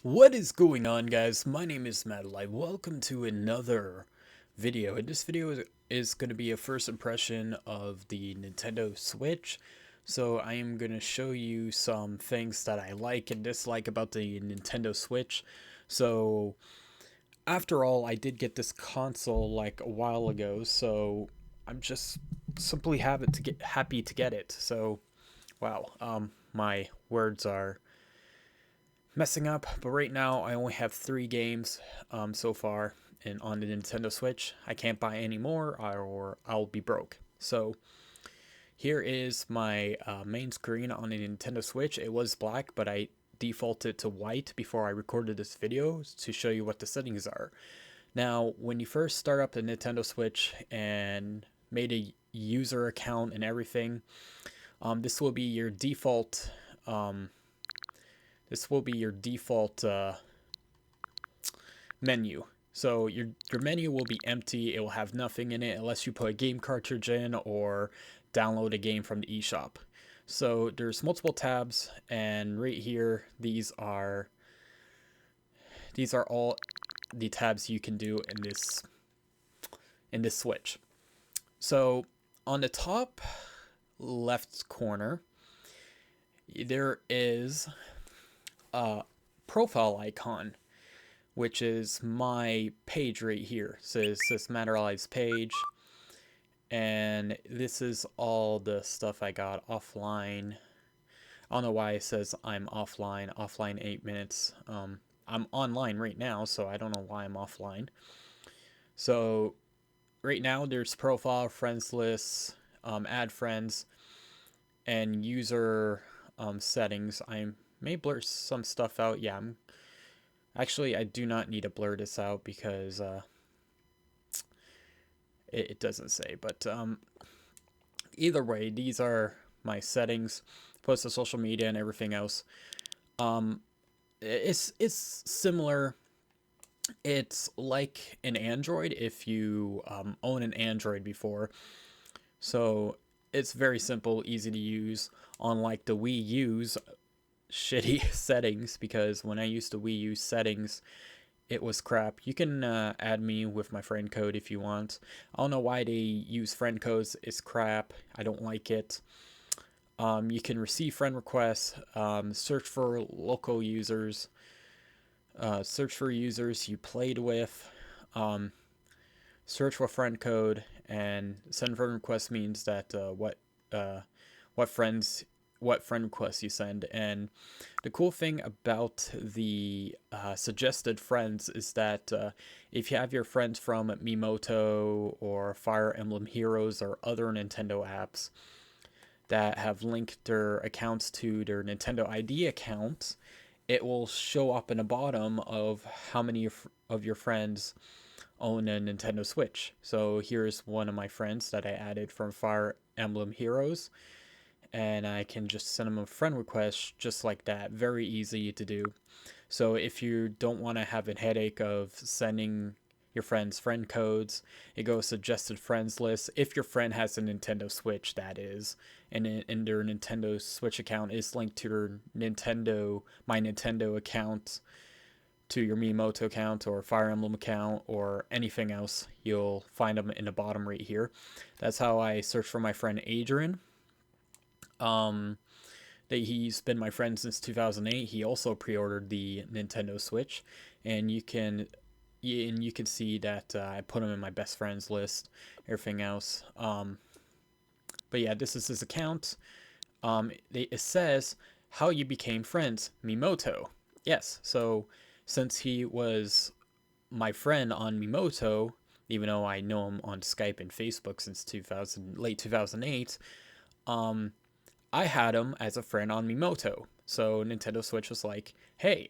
What is going on, guys? My name is Madeline. Welcome to another video. And this video is going to be a first impression of the Nintendo Switch. So I am going to show you some things that I like and dislike about the Nintendo Switch. So after all, I did get this console like a while ago, so I'm just simply happy to get it. So wow, my words are messing up, but right now I only have 3 games so far on the Nintendo Switch. I can't buy any more or I'll be broke. So here is my main screen on the Nintendo Switch. It was black, but I defaulted to white before I recorded this video to show you what the settings are. Now, when you first start up the Nintendo Switch and made a user account and everything, this will be your default um, menu. So your menu will be empty. It will have nothing in it unless you put a game cartridge in or download a game from the eShop. So there's multiple tabs, and right here these are all the tabs you can do in this Switch. So on the top left corner there is a profile icon, which is my page right here. So it says Materialize page, and this is all the stuff I got offline. I don't know why it says I'm offline 8 minutes. I'm online right now, so I don't know why I'm offline. So right now there's profile, friends list, add friends, and user settings. I may blur some stuff out. Yeah, actually, I do not need to blur this out because it doesn't say. But either way, these are my settings, post to social media and everything else. It's similar. It's like an Android if you own an Android before. So it's very simple, easy to use. Unlike the Wii U's shitty settings, because when I used the Wii U settings, it was crap. You can add me with my friend code if you want. I don't know why they use friend codes. It's crap. I don't like it. You can receive friend requests, search for local users, search for users you played with, search for friend code, and send friend request means that what friends what friend requests you send. And the cool thing about the suggested friends is that if you have your friends from Miimoto or Fire Emblem Heroes or other Nintendo apps that have linked their accounts to their Nintendo ID accounts, it will show up in the bottom of how many of your friends own a Nintendo Switch. So here's one of my friends that I added from Fire Emblem Heroes, and I can just send them a friend request just like that. Very easy to do. So if you don't want to have a headache of sending your friends friend codes, it goes suggested friends list. If your friend has a Nintendo Switch, that is, and their Nintendo Switch account is linked to their My Nintendo account, to your Miimoto account or Fire Emblem account or anything else, you'll find them in the bottom right here. That's how I search for my friend Adrian. That he's been my friend since 2008. He also pre-ordered the Nintendo Switch, and you can see that I put him in my best friends list, everything else. But yeah, this is his account. It says how you became friends, Miimoto. Yes, so since he was my friend on Miimoto, even though I know him on Skype and Facebook since late 2008, I had him as a friend on Miimoto. So Nintendo Switch was like, hey,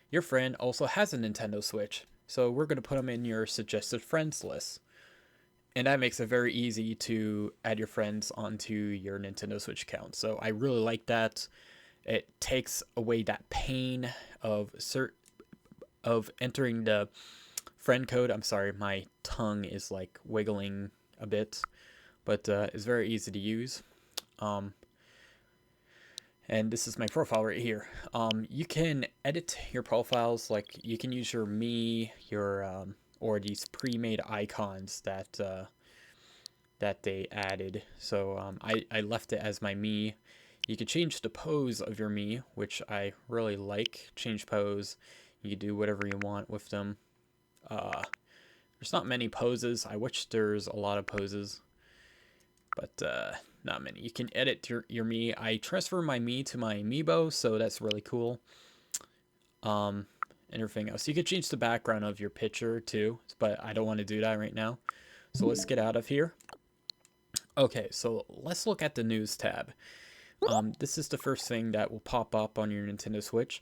your friend also has a Nintendo Switch, so we're going to put him in your suggested friends list. And that makes it very easy to add your friends onto your Nintendo Switch account. So I really like that. It takes away that pain of entering the friend code. I'm sorry, my tongue is like wiggling a bit, but it's very easy to use. And this is my profile right here. You can edit your profiles, like you can use your me, your or these pre-made icons that they added. So I left it as my me. You could change the pose of your me, which I really like. Change pose. You can do whatever you want with them. There's not many poses. I wish there's a lot of poses, but not many. You can edit your me. I transfer my me to my amiibo, so that's really cool. And everything else. You could change the background of your picture too, but I don't want to do that right now. So let's get out of here. Okay, so let's look at the news tab. This is the first thing that will pop up on your Nintendo Switch,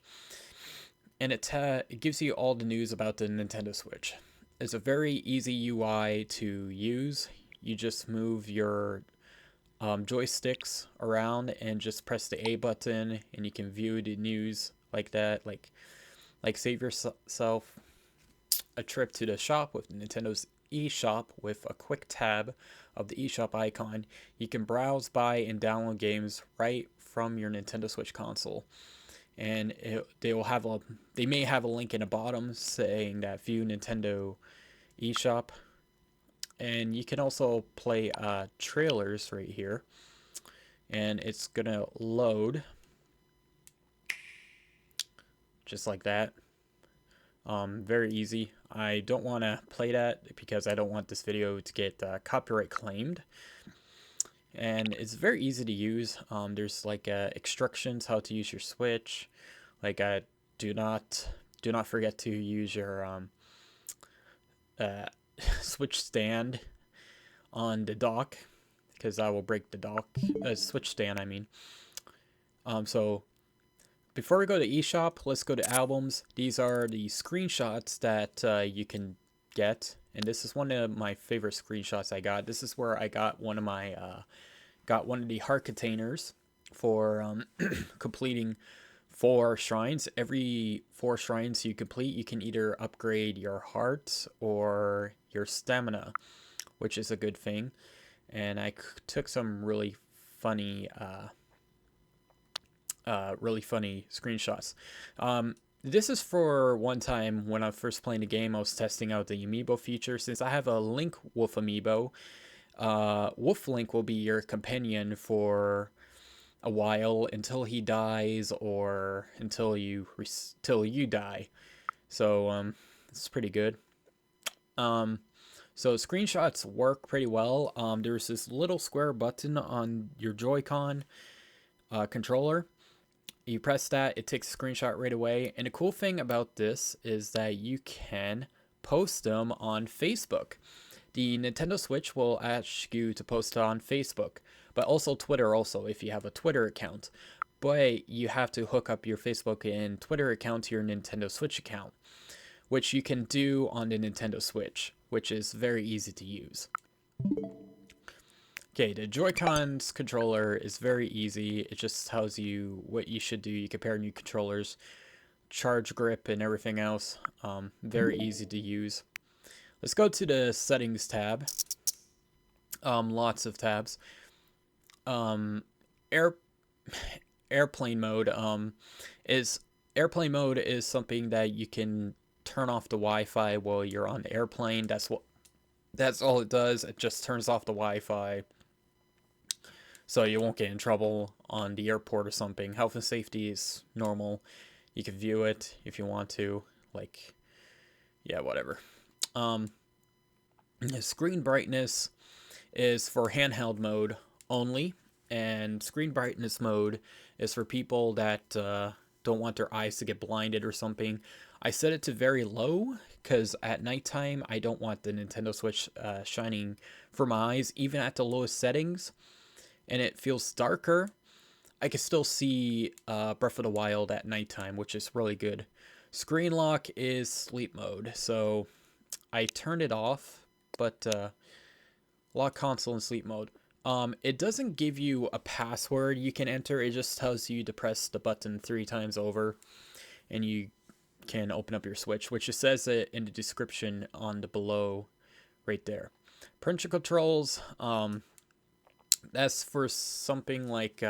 and it gives you all the news about the Nintendo Switch. It's a very easy UI to use. You just move your joysticks around and just press the A button, and you can view the news like that. Like save yourself a trip to the shop with Nintendo's eShop with a quick tab of the eShop icon. You can browse, buy, and download games right from your Nintendo Switch console. And they may have a link in the bottom saying that view Nintendo eShop. And you can also play trailers right here. And it's gonna load just like that. Very easy. I don't want to play that because I don't want this video to get copyright claimed. And it's very easy to use. There's like instructions how to use your Switch. Like do not forget to use your Switch stand on the dock, because I will break the dock. Switch stand, I mean. So before we go to eShop, let's go to albums. These are the screenshots that you can get, and this is one of my favorite screenshots I got. This is where I got one of the heart containers for completing 4 shrines. Every 4 shrines you complete, you can either upgrade your heart or your stamina, which is a good thing. And I took some really funny screenshots. This is for one time when I was first playing the game. I was testing out the amiibo feature. Since I have a Link Wolf amiibo, Wolf Link will be your companion for a while until he dies or until you die. So it's pretty good. So screenshots work pretty well. There's this little square button on your Joy-Con controller. You press that, it takes a screenshot right away. And the cool thing about this is that you can post them on Facebook. The Nintendo Switch will ask you to post it on Facebook, but also Twitter also if you have a Twitter account. But you have to hook up your Facebook and Twitter account to your Nintendo Switch account, which you can do on the Nintendo Switch, which is very easy to use. Okay, the Joy-Cons controller is very easy. It just tells you what you should do. You compare new controllers, charge grip, and everything else. Very easy to use. Let's go to the settings tab. Lots of tabs. Airplane mode is something that you can turn off the Wi-Fi while you're on the airplane. That's all it does. It just turns off the Wi-Fi, so you won't get in trouble on the airport or something. Health and safety is normal. You can view it if you want to. Like, yeah, whatever. Screen brightness is for handheld mode only, and screen brightness mode is for people that don't want their eyes to get blinded or something. I set it to very low because at nighttime I don't want the Nintendo Switch shining for my eyes, even at the lowest settings, and it feels darker. I can still see Breath of the Wild at nighttime, which is really good. Screen lock is sleep mode, so I turned it off, but lock console in sleep mode. It doesn't give you a password you can enter. It just tells you to press the button 3 times over, and you can open up your Switch, which it says it in the description on the below right there. Parental controls, that's for something like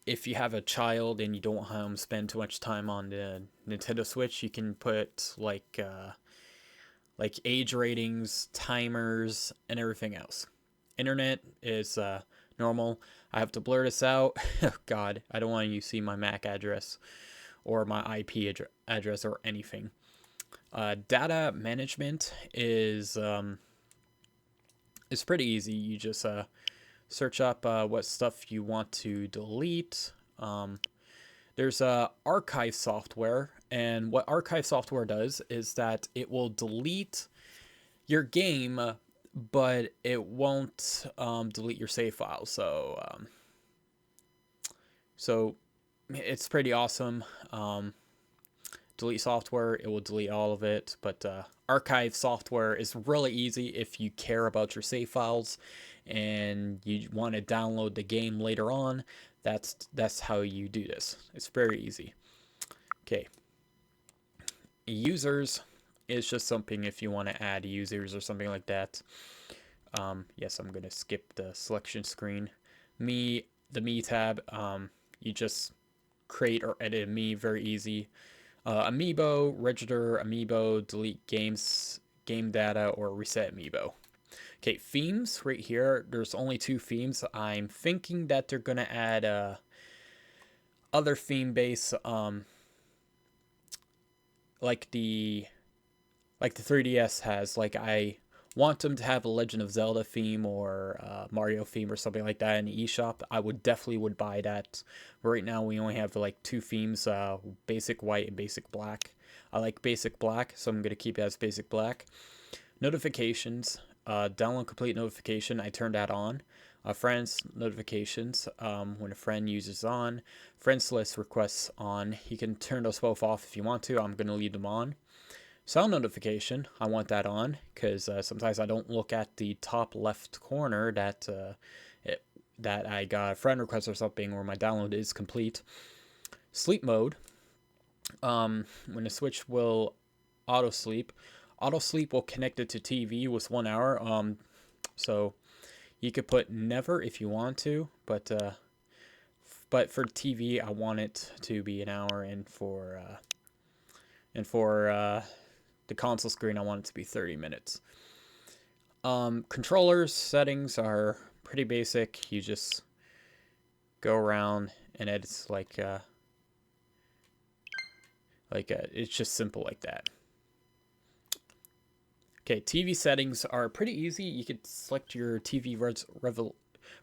if you have a child and you don't want them spend too much time on the Nintendo Switch, you can put like age ratings, timers, and everything else. Internet is normal. I have to blur this out. Oh God, I don't want you to see my MAC address or my IP address or anything. Data management is pretty easy. You just search up what stuff you want to delete. There's archive software, and what archive software does is that it will delete your game, but it won't delete your save files. So it's pretty awesome. Delete software, it will delete all of it, but archive software is really easy if you care about your save files and you want to download the game later on. That's how you do this. It's very easy. Okay. Users is just something if you want to add users or something like that. Yes, I'm going to skip the selection screen. The Me tab, you just create or edit a Me, very easy. Amiibo, register Amiibo, delete games, game data, or reset Amiibo. Okay, themes right here. There's only 2 themes. I'm thinking that they're gonna add other theme base, like the 3DS has. Like I want them to have a Legend of Zelda theme or Mario theme or something like that in the eShop. I would definitely buy that. Right now we only have like 2 themes, basic white and basic black. I like basic black, so I'm gonna keep it as basic black. Notifications, download complete notification. I turned that on. Friends notifications, when a friend uses on. Friends list requests on. You can turn those both off if you want to. I'm gonna leave them on. Sound notification, I want that on because sometimes I don't look at the top left corner that I got a friend request or something or my download is complete. Sleep mode, when the Switch will auto sleep will connect it to TV with 1 hour. So you could put never if you want to, but for TV I want it to be an hour, and for the console screen I want it to be 30 minutes. Controllers settings are pretty basic. You just go around and it's it's just simple like that. Okay, TV settings are pretty easy. You could select your TV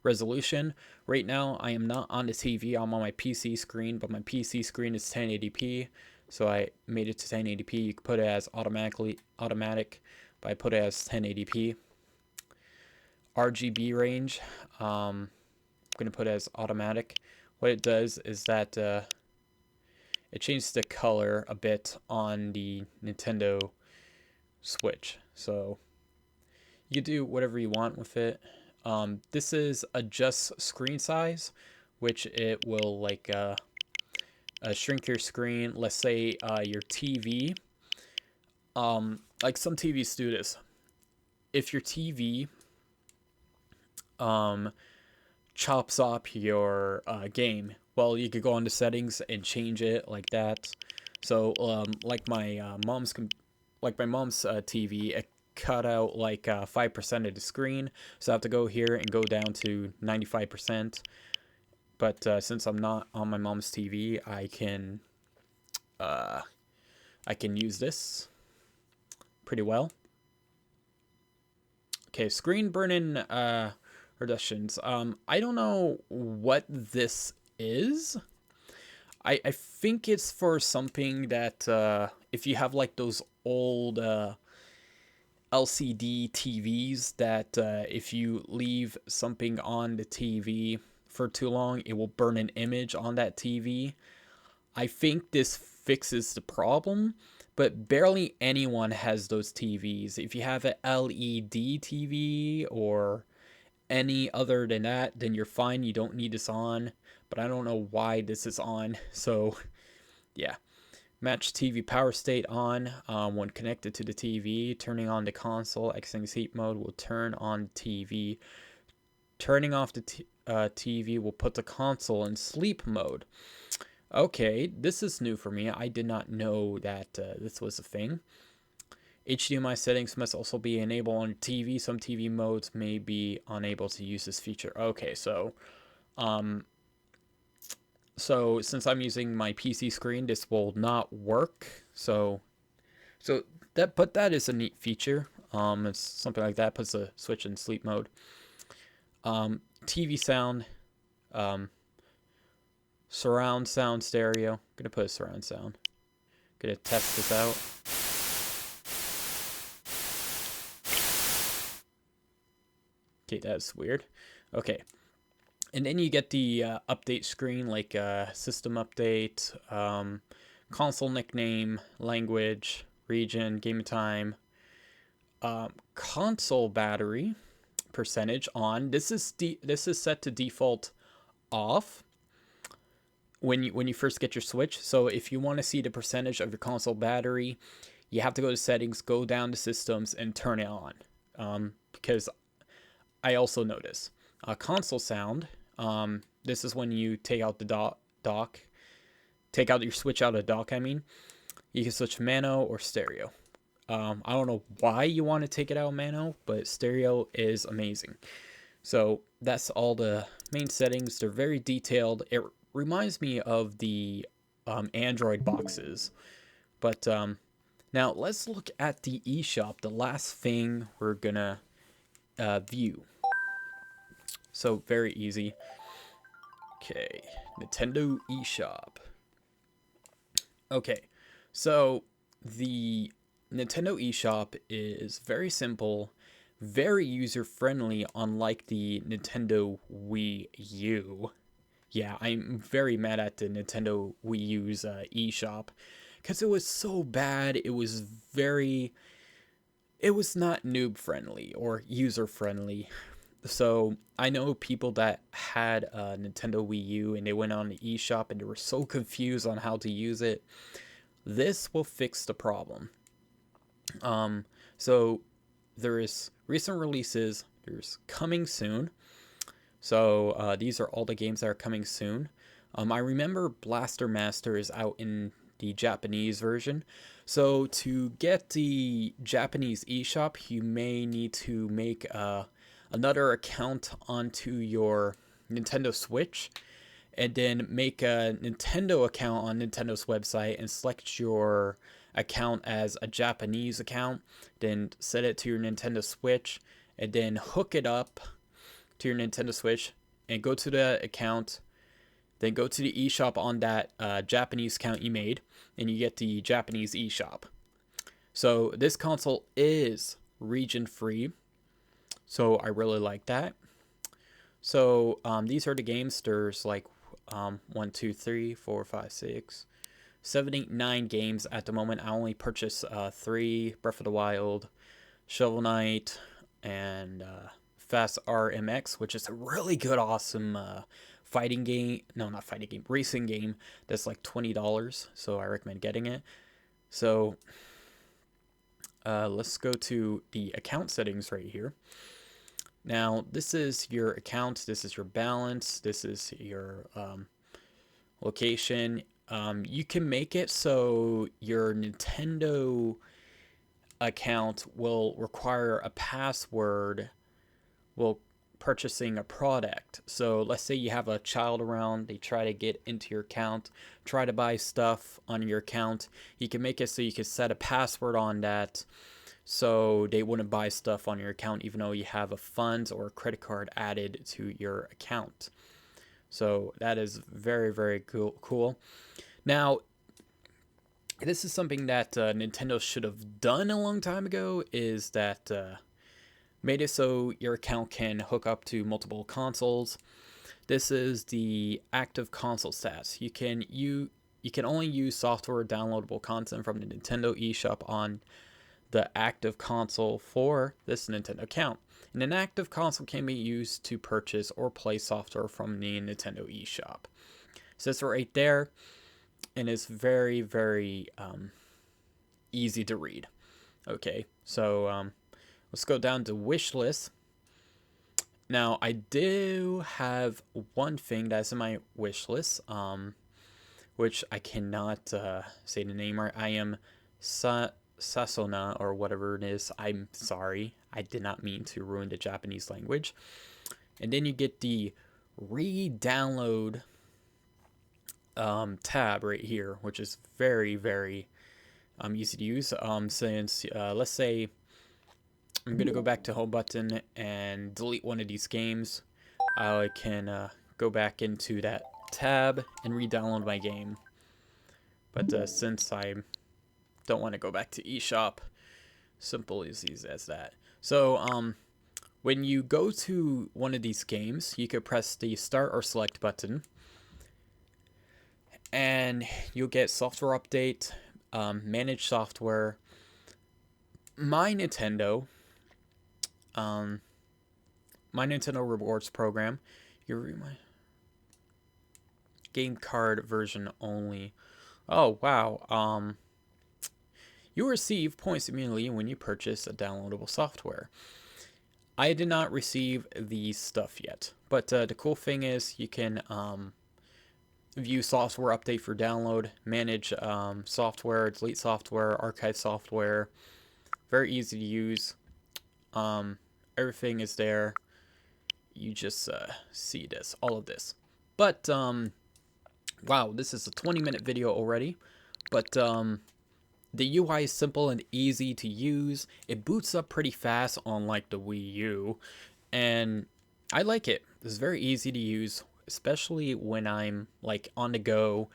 resolution. Right now I am not on the TV. I'm on my PC screen, but my PC screen is 1080p. So I made it to 1080p. You can put it as automatic, but I put it as 1080p. RGB range, I'm going to put it as automatic. What it does is that it changes the color a bit on the Nintendo Switch. So you can do whatever you want with it. This is adjust screen size, which it will shrink your screen. Let's say your TV, like some TVs do this. If your TV chops up your game, well, you could go into settings and change it like that. So like my mom's TV, it cut out like 5% of the screen, so I have to go here and go down to 95%. But since I'm not on my mom's TV, I can use this pretty well. Okay, screen burn-in reductions. I don't know what this is. I think it's for something that if you have like those old LCD TVs that if you leave something on the TV for too long, it will burn an image on that TV. I think this fixes the problem, but barely anyone has those TVs. If you have an LED TV or any other than that, then you're fine. You don't need this on, but I don't know why this is on. So yeah, match TV power state on when connected to the TV. Turning on the console, exiting sleep mode will turn on the TV. Turning off the TV will put the console in sleep mode. Okay, this is new for me. I did not know that this was a thing. HDMI settings must also be enabled on TV. Some TV modes may be unable to use this feature. Okay, um, so since I'm using my PC screen, this will not work. So that is a neat feature. It's something like that, puts the Switch in sleep mode. TV sound, surround sound stereo. I'm gonna put a surround sound. Gonna test this out. Okay, that's weird. Okay. And then you get the update screen, like system update, console nickname, language, region, game time, console battery percentage on. This is set to default off when you first get your Switch. So if you want to see the percentage of your console battery, you have to go to settings, go down to systems, and turn it on. Because I also notice console sound. This is when you take out the dock, take out your Switch out of dock. I mean, you can switch mono or stereo. I don't know why you want to take it out of mono, but stereo is amazing. So that's all the main settings. They're very detailed. It reminds me of the Android boxes. But now let's look at the eShop, the last thing we're gonna view. So very easy. Okay, Nintendo eShop. Okay, so the Nintendo eShop is very simple, very user-friendly, unlike the Nintendo Wii U. Yeah, I'm very mad at the Nintendo Wii U's eShop, because it was so bad. It was not noob-friendly or user-friendly. So I know people that had a Nintendo Wii U and they went on the eShop and they were so confused on how to use it. This will fix the problem. So there is recent releases. There's coming soon. So these are all the games that are coming soon. I remember Blaster Master is out in the Japanese version. So to get the Japanese eShop, you may need to make another account onto your Nintendo Switch, and then make a Nintendo account on Nintendo's website and select your account as a Japanese account, then set it to your Nintendo Switch, and then hook it up to your Nintendo Switch and go to the account, then go to the eShop on that Japanese account you made, and you get the Japanese eShop. So this console is region free, so I really like that. So these are the games. There's like 1, 2, 3, 4, 5, 6, 7, 8, 9 games at the moment. I only purchased 3: Breath of the Wild, Shovel Knight, and Fast RMX, which is a really good, awesome fighting game. No, not fighting game, racing game. That's like $20, so I recommend getting it. So let's go to the account settings right here. Now, this is your account, this is your balance, this is your location. You can make it so your Nintendo account will require a password while purchasing a product. So let's say you have a child around, they try to get into your account, try to buy stuff on your account. You can make it so you can set a password on that, so they wouldn't buy stuff on your account even though you have a funds or a credit card added to your account. So that is very, very cool. Now, this is something that Nintendo should have done a long time ago, is that made it so your account can hook up to multiple consoles. This is the active console stats. You can only use software downloadable content from the Nintendo eShop on the active console for this Nintendo account. And an active console can be used to purchase or play software from the Nintendo eShop. So it's right there, and it's very, very easy to read. Okay, so let's go down to wish list. Now I do have one thing that's in my wish list, which I cannot say the name right. I am Sasona or whatever it is. I'm sorry. I did not mean to ruin the Japanese language. And then you get the re-download tab right here, which is very, very easy to use. Since let's say I'm gonna go back to home button and delete one of these games, I can go back into that tab and re-download my game. But since I don't want to go back to eShop, simple as easy as that. So when you go to one of these games, you could press the start or select button, and you'll get software update, manage software, my Nintendo rewards program. You read my game card version only. Oh wow. You receive points immediately when you purchase a downloadable software. I did not receive these stuff yet, but the cool thing is you can view software update for download, manage software, delete software, archive software. Very easy to use. Everything is there. You just see this, all of this. But wow, this is a 20-minute video already. But the UI is simple and easy to use. It boots up pretty fast on like the Wii U, and I like it. It's very easy to use, especially when I'm like on the go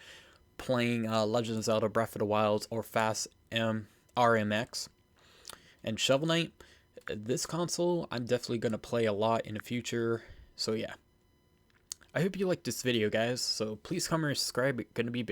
playing Legend of Zelda Breath of the Wild or Fast RMX and Shovel Knight. This console I'm definitely going to play a lot in the future. So yeah, I hope you liked this video, guys. So please comment and subscribe. It's going to be big.